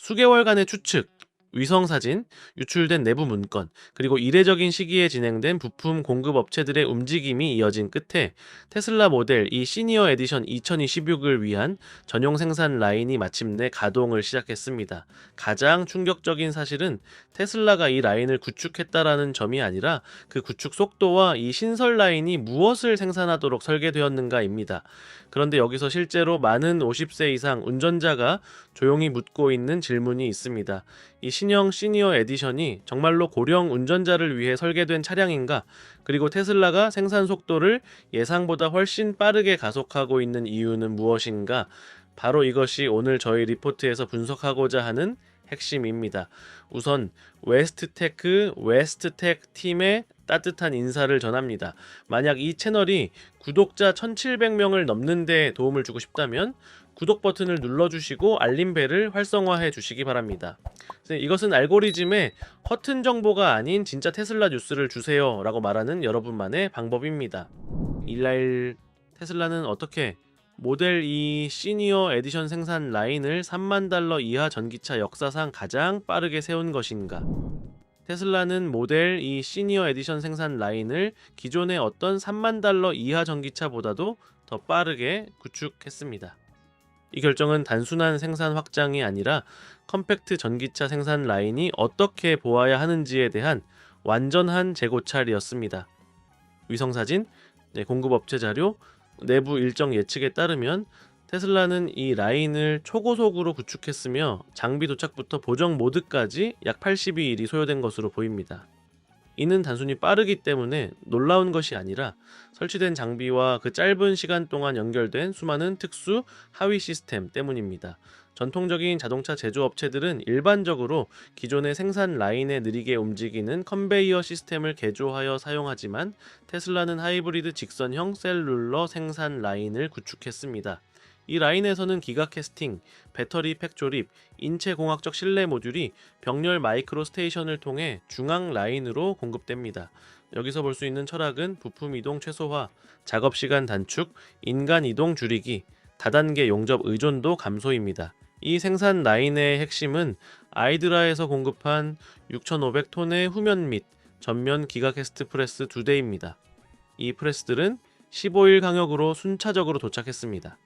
수개월간의 추측, 위성사진, 유출된 내부 문건, 그리고 이례적인 시기에 진행된 부품 공급 업체들의 움직임이 이어진 끝에 테슬라 모델 이 시니어 에디션 2026을 위한 전용 생산 라인이 마침내 가동을 시작했습니다. 가장 충격적인 사실은 테슬라가 이 라인을 구축했다라는 점이 아니라 그 구축 속도와 이 신설 라인이 무엇을 생산하도록 설계되었는가입니다. 그런데 여기서 실제로 많은 50세 이상 운전자가 조용히 묻고 있는 질문이 있습니다. 이 신형 시니어 에디션이 정말로 고령 운전자를 위해 설계된 차량인가? 그리고 테슬라가 생산 속도를 예상보다 훨씬 빠르게 가속하고 있는 이유는 무엇인가? 바로 이것이 오늘 저희 리포트에서 분석하고자 하는 핵심입니다. 우선 웨스트텍 팀의 따뜻한 인사를 전합니다. 만약 이 채널이 구독자 1700명을 넘는 데 도움을 주고 싶다면 구독 버튼을 눌러주시고 알림벨을 활성화해 주시기 바랍니다. 이것은 알고리즘에 허튼 정보가 아닌 진짜 테슬라 뉴스를 주세요 라고 말하는 여러분만의 방법입니다. 일라일 테슬라는 어떻게 모델 2 시니어 에디션 생산 라인을 3만 달러 이하 전기차 역사상 가장 빠르게 세운 것인가? 테슬라는 모델 2 시니어 에디션 생산 라인을 기존의 어떤 3만 달러 이하 전기차보다도 더 빠르게 구축했습니다. 이 결정은 단순한 생산 확장이 아니라 컴팩트 전기차 생산 라인이 어떻게 보아야 하는지에 대한 완전한 재고찰이었습니다. 위성사진, 공급업체 자료, 내부 일정 예측에 따르면 테슬라는 이 라인을 초고속으로 구축했으며 장비 도착부터 보정 모드까지 약 82일이 소요된 것으로 보입니다. 이는 단순히 빠르기 때문에 놀라운 것이 아니라 설치된 장비와 그 짧은 시간 동안 연결된 수많은 특수 하위 시스템 때문입니다. 전통적인 자동차 제조업체들은 일반적으로 기존의 생산 라인에 느리게 움직이는 컨베이어 시스템을 개조하여 사용하지만 테슬라는 하이브리드 직선형 셀룰러 생산 라인을 구축했습니다. 이 라인에서는 기가 캐스팅, 배터리 팩 조립, 인체공학적 실내 모듈이 병렬 마이크로 스테이션을 통해 중앙 라인으로 공급됩니다. 여기서 볼 수 있는 철학은 부품 이동 최소화, 작업 시간 단축, 인간 이동 줄이기, 다단계 용접 의존도 감소입니다. 이 생산 라인의 핵심은 아이드라에서 공급한 6,500톤의 후면 및 전면 기가캐스트 프레스 2대입니다. 이 프레스들은 15일 강역으로 순차적으로 도착했습니다.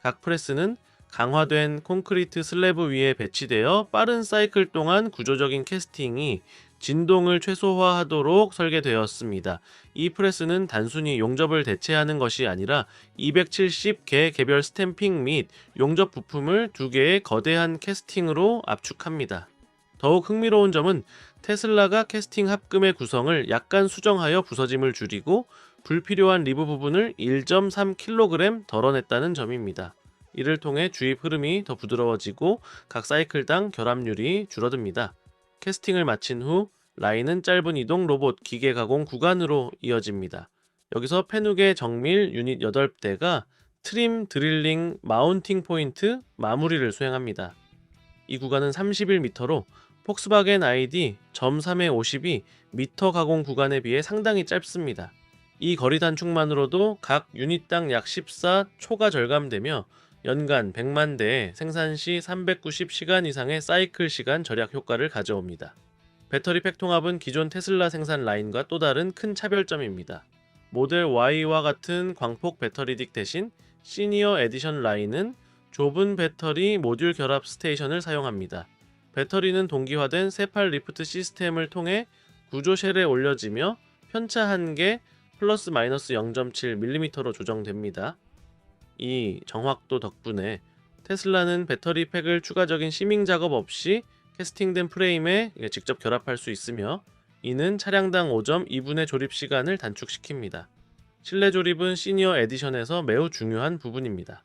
각 프레스는 강화된 콘크리트 슬래브 위에 배치되어 빠른 사이클 동안 구조적인 캐스팅이 진동을 최소화하도록 설계되었습니다. 이 프레스는 단순히 용접을 대체하는 것이 아니라 270개 개별 스탬핑 및 용접 부품을 2개의 거대한 캐스팅으로 압축합니다. 더욱 흥미로운 점은 테슬라가 캐스팅 합금의 구성을 약간 수정하여 부서짐을 줄이고 불필요한 리브 부분을 1.3kg 덜어냈다는 점입니다. 이를 통해 주입 흐름이 더 부드러워지고 각 사이클당 결합률이 줄어듭니다. 캐스팅을 마친 후 라인은 짧은 이동 로봇 기계 가공 구간으로 이어집니다. 여기서 페누게 정밀 유닛 8대가 트림 드릴링 마운팅 포인트 마무리를 수행합니다. 이 구간은 31m로 폭스바겐 ID 점3의 50이 미터 가공 구간에 비해 상당히 짧습니다. 이 거리 단축만으로도 각 유닛당 약 14 초가 절감되며 연간 100만 대의 생산 시 390시간 이상의 사이클 시간 절약 효과를 가져옵니다. 배터리 팩 통합은 기존 테슬라 생산 라인과 또 다른 큰 차별점입니다. 모델 Y와 같은 광폭 배터리 딕 대신 시니어 에디션 라인은 좁은 배터리 모듈 결합 스테이션을 사용합니다. 배터리는 동기화된 세팔 리프트 시스템을 통해 구조쉘에 올려지며 편차 한계 플러스 마이너스 0.7mm로 조정됩니다. 이 정확도 덕분에 테슬라는 배터리 팩을 추가적인 시밍 작업 없이 캐스팅된 프레임에 직접 결합할 수 있으며 이는 차량당 5.2분의 조립 시간을 단축시킵니다. 실내 조립은 시니어 에디션에서 매우 중요한 부분입니다.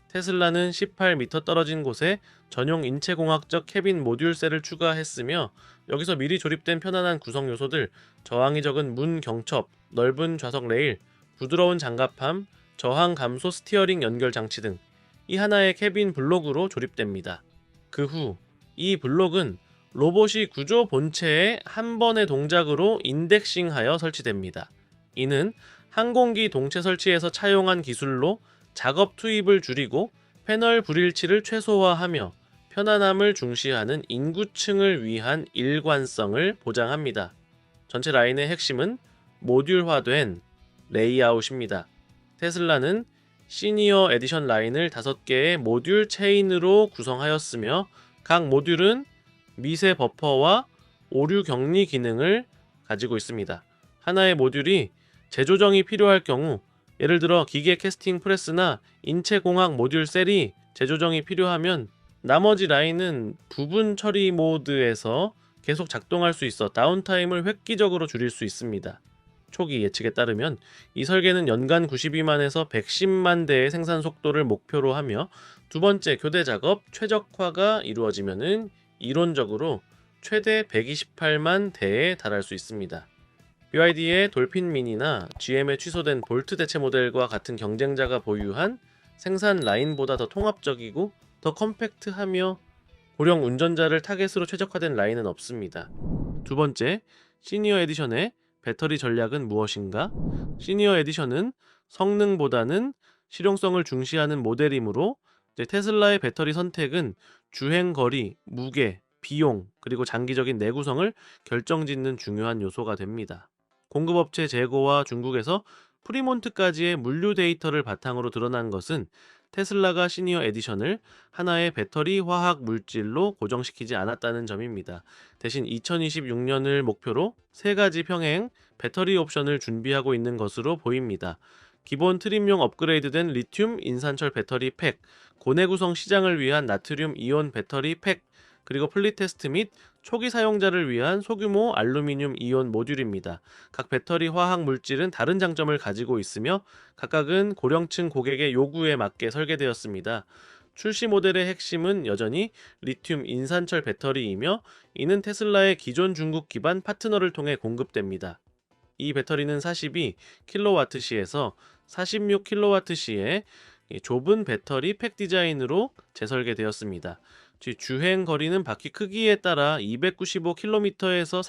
테슬라는 18m 떨어진 곳에 전용 인체공학적 캐빈 모듈셀을 추가했으며 여기서 미리 조립된 편안한 구성 요소들, 저항이 적은 문 경첩, 넓은 좌석 레일, 부드러운 장갑함, 저항 감소 스티어링 연결 장치 등 이 하나의 캐빈 블록으로 조립됩니다. 그 후 이 블록은 로봇이 구조 본체에 한 번의 동작으로 인덱싱하여 설치됩니다. 이는 항공기 동체 설치에서 차용한 기술로 작업 투입을 줄이고 패널 불일치를 최소화하며 편안함을 중시하는 인구층을 위한 일관성을 보장합니다. 전체 라인의 핵심은 모듈화된 레이아웃입니다. 테슬라는 시니어 에디션 라인을 5개의 모듈 체인으로 구성하였으며 각 모듈은 미세 버퍼와 오류 격리 기능을 가지고 있습니다. 하나의 모듈이 재조정이 필요할 경우, 예를 들어 기계 캐스팅 프레스나 인체공학 모듈 셀이 재조정이 필요하면 나머지 라인은 부분 처리 모드에서 계속 작동할 수 있어 다운타임을 획기적으로 줄일 수 있습니다. 초기 예측에 따르면 이 설계는 연간 92만에서 110만 대의 생산 속도를 목표로 하며, 두 번째 교대 작업 최적화가 이루어지면은 이론적으로 최대 128만 대에 달할 수 있습니다. BYD의 돌핀 미니나 GM의 취소된 볼트 대체 모델과 같은 경쟁자가 보유한 생산 라인보다 더 통합적이고 더 컴팩트하며 고령 운전자를 타겟으로 최적화된 라인은 없습니다. 두 번째, 시니어 에디션의 배터리 전략은 무엇인가? 시니어 에디션은 성능보다는 실용성을 중시하는 모델이므로 테슬라의 배터리 선택은 주행 거리, 무게, 비용, 그리고 장기적인 내구성을 결정짓는 중요한 요소가 됩니다. 공급업체 재고와 중국에서 프리몬트까지의 물류 데이터를 바탕으로 드러난 것은 테슬라가 시니어 에디션을 하나의 배터리 화학 물질로 고정시키지 않았다는 점입니다. 대신 2026년을 목표로 3가지 평행 배터리 옵션을 준비하고 있는 것으로 보입니다. 기본 트림용 업그레이드된 리튬 인산철 배터리 팩, 고내 구성 시장을 위한 나트륨 이온 배터리 팩, 그리고 플리 테스트 및 초기 사용자를 위한 소규모 알루미늄 이온 모듈입니다. 각 배터리 화학 물질은 다른 장점을 가지고 있으며 각각은 고령층 고객의 요구에 맞게 설계되었습니다. 출시 모델의 핵심은 여전히 리튬 인산철 배터리이며, 이는 테슬라의 기존 중국 기반 파트너를 통해 공급됩니다. 이 배터리는 42kWh에서 46kWh의 좁은 배터리 팩 디자인으로 재설계되었습니다. 주행 거리는 바퀴 크기에 따라 295km에서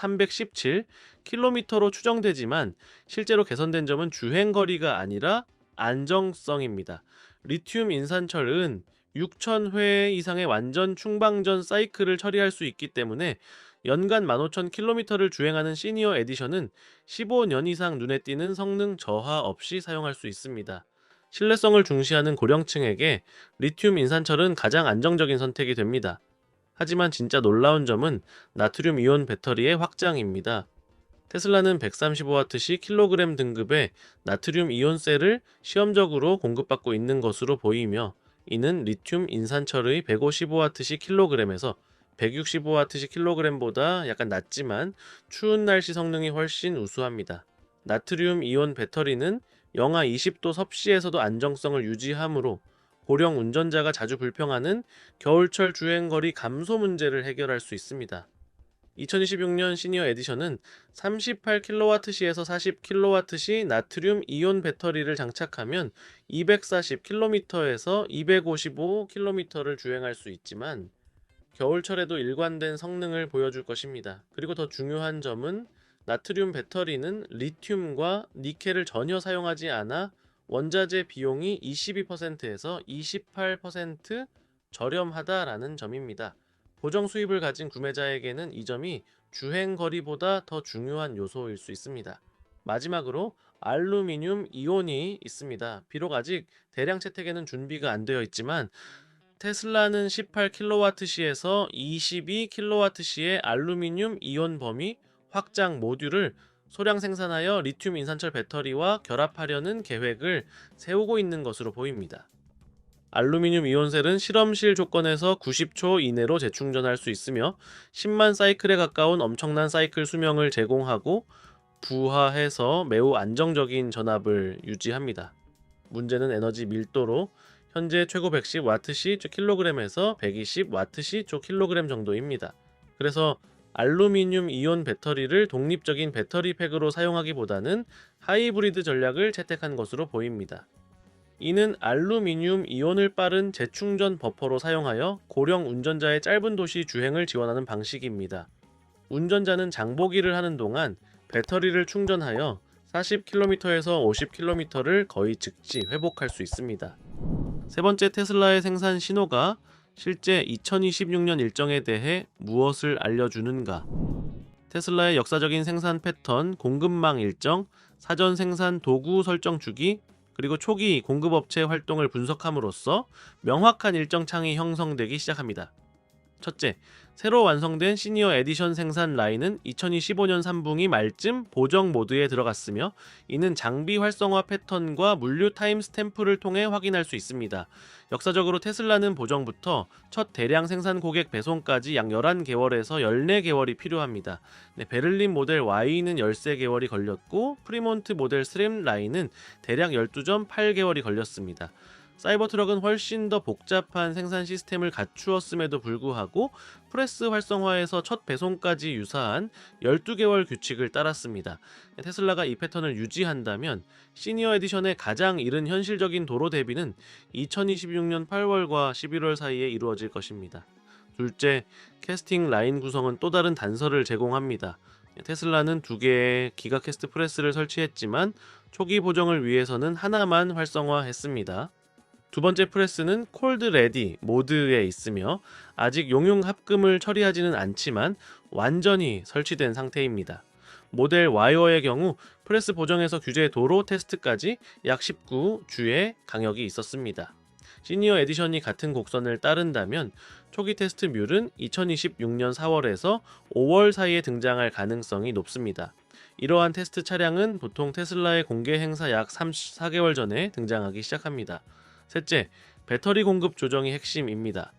317km로 추정되지만 실제로 개선된 점은 주행 거리가 아니라 안정성입니다. 리튬 인산철은 6,000회 이상의 완전 충방전 사이클을 처리할 수 있기 때문에 연간 15,000km를 주행하는 시니어 에디션은 15년 이상 눈에 띄는 성능 저하 없이 사용할 수 있습니다. 신뢰성을 중시하는 고령층에게 리튬 인산철은 가장 안정적인 선택이 됩니다. 하지만 진짜 놀라운 점은 나트륨 이온 배터리의 확장입니다. 테슬라는 135W시 킬로그램 등급의 나트륨 이온 셀을 시험적으로 공급받고 있는 것으로 보이며, 이는 리튬 인산철의 155W시 킬로그램에서 165W시 킬로그램보다 약간 낮지만 추운 날씨 성능이 훨씬 우수합니다. 나트륨 이온 배터리는 영하 20도 섭씨에서도 안정성을 유지하므로 고령 운전자가 자주 불평하는 겨울철 주행거리 감소 문제를 해결할 수 있습니다. 2026년 시니어 에디션은 38kWh에서 40kWh 나트륨 이온 배터리를 장착하면 240km에서 255km를 주행할 수 있지만 겨울철에도 일관된 성능을 보여줄 것입니다. 그리고 더 중요한 점은 나트륨 배터리는 리튬과 니켈을 전혀 사용하지 않아 원자재 비용이 22%에서 28% 저렴하다라는 점입니다. 고정 수입을 가진 구매자에게는 이 점이 주행 거리보다 더 중요한 요소일 수 있습니다. 마지막으로 알루미늄 이온이 있습니다. 비록 아직 대량 채택에는 준비가 안 되어 있지만 테슬라는 18kWh에서 22kWh의 알루미늄 이온 범위 확장 모듈을 소량 생산하여 리튬 인산철 배터리와 결합하려는 계획을 세우고 있는 것으로 보입니다. 알루미늄 이온셀은 실험실 조건에서 90초 이내로 재충전할 수 있으며 10만 사이클에 가까운 엄청난 사이클 수명을 제공하고 부하해서 매우 안정적인 전압을 유지합니다. 문제는 에너지 밀도로 현재 최고 110Wh/kg에서 120Wh/kg 정도입니다. 그래서 알루미늄 이온 배터리를 독립적인 배터리 팩으로 사용하기보다는 하이브리드 전략을 채택한 것으로 보입니다. 이는 알루미늄 이온을 빠른 재충전 버퍼로 사용하여 고령 운전자의 짧은 도시 주행을 지원하는 방식입니다. 운전자는 장보기를 하는 동안 배터리를 충전하여 40km에서 50km를 거의 즉시 회복할 수 있습니다. 세 번째, 테슬라의 생산 신호가 실제 2026년 일정에 대해 무엇을 알려주는가? 테슬라의 역사적인 생산 패턴, 공급망 일정, 사전 생산 도구 설정 주기, 그리고 초기 공급업체 활동을 분석함으로써 명확한 일정 창이 형성되기 시작합니다. 첫째, 새로 완성된 시니어 에디션 생산 라인은 2025년 3분기 말쯤 보정 모드에 들어갔으며, 이는 장비 활성화 패턴과 물류 타임 스탬프를 통해 확인할 수 있습니다. 역사적으로 테슬라는 보정부터 첫 대량 생산 고객 배송까지 약 11개월에서 14개월이 필요합니다. 베를린 모델 Y는 13개월이 걸렸고, 프리몬트 모델 스램 라인은 대략 12.8개월이 걸렸습니다. 사이버트럭은 훨씬 더 복잡한 생산 시스템을 갖추었음에도 불구하고 프레스 활성화에서 첫 배송까지 유사한 12개월 규칙을 따랐습니다. 테슬라가 이 패턴을 유지한다면 시니어 에디션의 가장 이른 현실적인 도로 대비는 2026년 8월과 11월 사이에 이루어질 것입니다. 둘째, 캐스팅 라인 구성은 또 다른 단서를 제공합니다. 테슬라는 2개의 기가캐스트 프레스를 설치했지만 초기 보정을 위해서는 하나만 활성화했습니다. 두 번째 프레스는 콜드 레디 모드에 있으며 아직 용융 합금을 처리하지는 않지만 완전히 설치된 상태입니다. 모델 Y의 경우 프레스 보정에서 규제 도로 테스트까지 약 19주의 강역이 있었습니다. 시니어 에디션이 같은 곡선을 따른다면 초기 테스트 뮬은 2026년 4월에서 5월 사이에 등장할 가능성이 높습니다. 이러한 테스트 차량은 보통 테슬라의 공개 행사 약 4개월 전에 등장하기 시작합니다. 셋째, 배터리 공급 조정이 핵심입니다.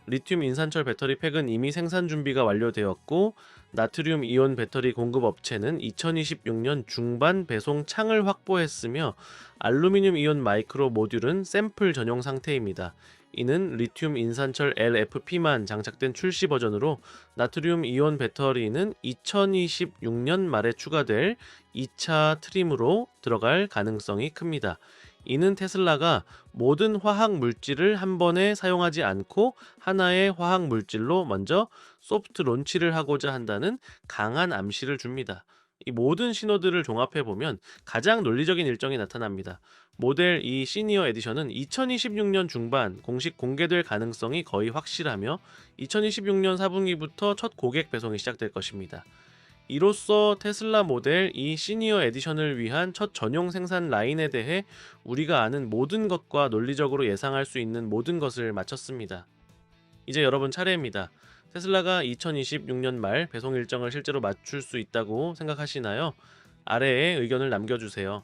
리튬 인산철 배터리 팩은 이미 생산 준비가 완료되었고, 나트륨 이온 배터리 공급 업체는 2026년 중반 배송 창을 확보했으며, 알루미늄 이온 마이크로 모듈은 샘플 전용 상태입니다. 이는 리튬 인산철 LFP만 장착된 출시 버전으로, 나트륨 이온 배터리는 2026년 말에 추가될 2차 트림으로 들어갈 가능성이 큽니다. 이는 테슬라가 모든 화학 물질을 한 번에 사용하지 않고 하나의 화학 물질로 먼저 소프트 론치를 하고자 한다는 강한 암시를 줍니다. 이 모든 신호들을 종합해 보면 가장 논리적인 일정이 나타납니다. 모델 2 시니어 에디션은 2026년 중반 공식 공개될 가능성이 거의 확실하며 2026년 4분기부터 첫 고객 배송이 시작될 것입니다. 이로써 테슬라 모델 2 시니어 에디션을 위한 첫 전용 생산 라인에 대해 우리가 아는 모든 것과 논리적으로 예상할 수 있는 모든 것을 마쳤습니다. 이제 여러분 차례입니다. 테슬라가 2026년 말 배송 일정을 실제로 맞출 수 있다고 생각하시나요? 아래에 의견을 남겨주세요.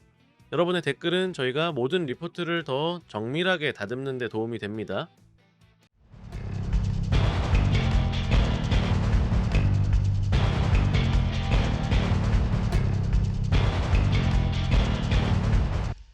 여러분의 댓글은 저희가 모든 리포트를 더 정밀하게 다듬는 데 도움이 됩니다.